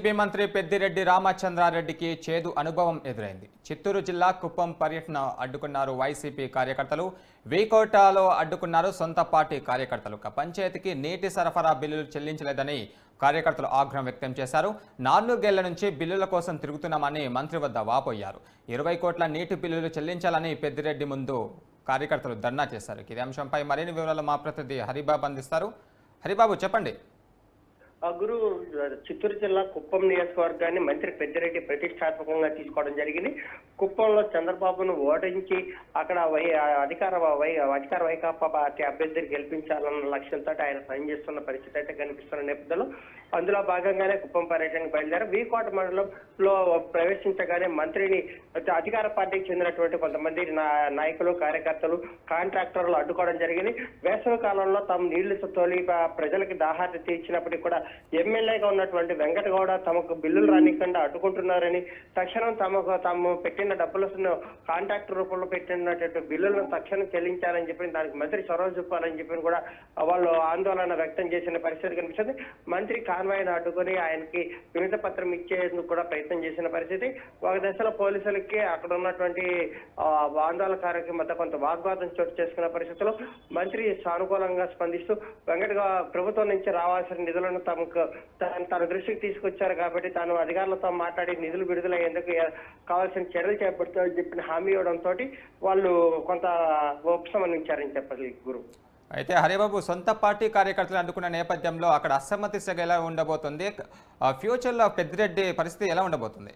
YCP మంత్రి పెద్దిరెడ్డి రామచంద్రారెడ్డికి చేదు అనుభవం ఎదురైంది. చిత్తూరు జిల్లా కుప్పం పర్యటన అడ్డుకున్నారు వైసీపీ కార్యకర్తలు. వీకోటాలో అడ్డుకున్నారు సొంత పార్టీ కార్యకర్తలు. పంచాయతీకి నీటి సరఫరా బిల్లులు చెల్లించలేదని కార్యకర్తలు ఆగ్రహం వ్యక్తం చేశారు. 4 ఏళ్ల నుంచి బిల్లుల కోసం తిరుగుతున్నామని మంత్రి వద్ద వాపోయారు. 20 కోట్ల నీటి బిల్లులు చెల్లించాలని పెద్దిరెడ్డి ముందు కార్యకర్తలు ధర్నా చేశారు. ఇదే అంశంపై మరిన్ని వివరాలు మా ప్రతినిధి హరిబాబు అందిస్తారు. హరిబాబు, చెప్పండి. గురు, చిత్తూరు జిల్లా కుప్పం నియోజకవర్గాన్ని మంత్రి పెద్దిరెడ్డి ప్రతిష్టాత్మకంగా తీసుకోవడం జరిగింది. కుప్పంలో చంద్రబాబును ఓడించి అక్కడ అధికార వైకాపా పార్టీ అభ్యర్థిని గెలిపించాలన్న లక్ష్యంతో ఆయన పనిచేస్తున్న పరిస్థితి అయితే కనిపిస్తున్న నేపథ్యంలో అందులో భాగంగానే కుప్పం పర్యటనకు బయలుదేరి వీకోట మండలంలో ప్రవేశించగానే మంత్రిని అధికార పార్టీకి చెందినటువంటి కొంతమంది నాయకులు, కార్యకర్తలు, కాంట్రాక్టర్లు అడ్డుకోవడం జరిగింది. వేసవి కాలంలో తాము నీళ్లు తోలి ప్రజలకి దాహార్తి తీర్చినప్పటికీ కూడా ఎమ్మెల్యేగా ఉన్నటువంటి వెంకటగౌడ తమకు బిల్లులు రానికుండా అడ్డుకుంటున్నారని, తక్షణం తాము పెట్టిన డబ్బులను కాంట్రాక్టర్ రూపంలో పెట్టినటువంటి బిల్లులను తక్షణం చెల్లించాలని చెప్పి దానికి మంత్రి చొరవ చూపాలని చెప్పి కూడా వాళ్ళు ఆందోళన వ్యక్తం చేసిన పరిస్థితి కనిపిస్తుంది. మంత్రి కాన్వాయ్ను అడ్డుకొని ఆయనకి వినతి పత్రం ఇచ్చేందుకు కూడా ప్రయత్నం చేసిన పరిస్థితి. ఒక దశలో పోలీసులకి అక్కడ ఉన్నటువంటి ఆందోళనకారులకి మధ్య కొంత వాగ్వాదం చోటు చేసుకున్న పరిస్థితుల్లో మంత్రి సానుకూలంగా స్పందిస్తూ ప్రభుత్వం నుంచి రావాల్సిన నిధులను తన దృష్టికి తీసుకొచ్చారు కాబట్టి తాను అధికారులతో మాట్లాడి నిధులు విడుదలయ్యేందుకు కావాల్సిన చర్యలు చేపడతామని చెప్పిన హామీ ఇవ్వడంతో వాళ్ళు కొంత ఉపశమనించారని చెప్పాలి. గురు, అయితే హరిబాబు, సొంత పార్టీ కార్యకర్తలు అందుకున్న నేపథ్యంలో అక్కడ అసమ్మతి సెగ ఎలా ఉండబోతుంది? ఫ్యూచర్లో పెద్దిరెడ్డి పరిస్థితి ఎలా ఉండబోతుంది?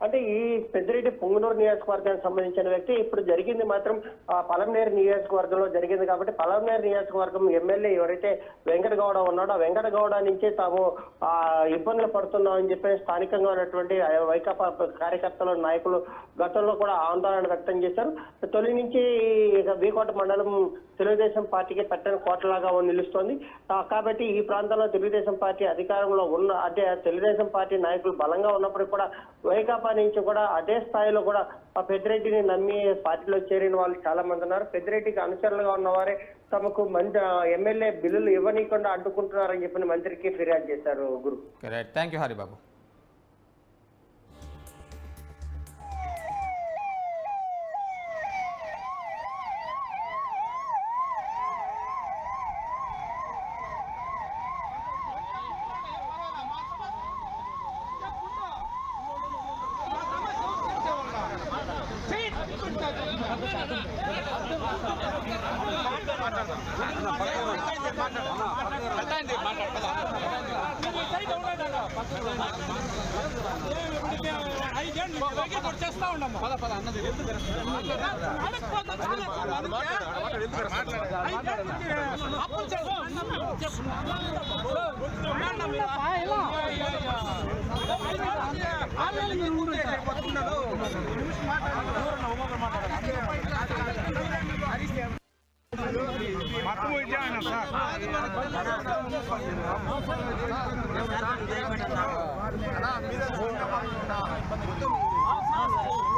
అంటే ఈ పెద్దిరెడ్డి పొంగనూరు నియోజకవర్గానికి సంబంధించిన వ్యక్తి. ఇప్పుడు జరిగింది మాత్రం పలమనేరు నియోజకవర్గంలో జరిగింది కాబట్టి పలమనేరు నియోజకవర్గం ఎమ్మెల్యే ఎవరైతే వెంకటగౌడ ఉన్నాడో ఆ వెంకటగౌడ నుంచే తాము ఇబ్బందులు పడుతున్నామని చెప్పి స్థానికంగా ఉన్నటువంటి వైకాపా కార్యకర్తలు, నాయకులు గతంలో కూడా ఆందోళన వ్యక్తం చేశారు. తొలి నుంచి వీకోట మండలం తెలుగుదేశం పార్టీకి పెట్టని కోటలాగా నిలుస్తోంది కాబట్టి ఈ ప్రాంతంలో తెలుగుదేశం పార్టీ అధికారంలో అంటే తెలుగుదేశం పార్టీ నాయకులు బలంగా ఉన్నప్పటికీ కూడా వైకాపా నుంచి కూడా అదే స్థాయిలో కూడా పెద్దిరెడ్డిని నమ్మి పార్టీలో చేరిన వాళ్ళు చాలా మంది ఉన్నారు. పెద్దిరెడ్డికి అనుచరులుగా ఉన్నవారే తమకు ఎమ్మెల్యే బిల్లులు ఇవ్వనీయకుండా అడ్డుకుంటున్నారని చెప్పిన మంత్రికి ఫిర్యాదు చేశారు. గురు, థ్యాంక్ యూ హరిబాబు. సార్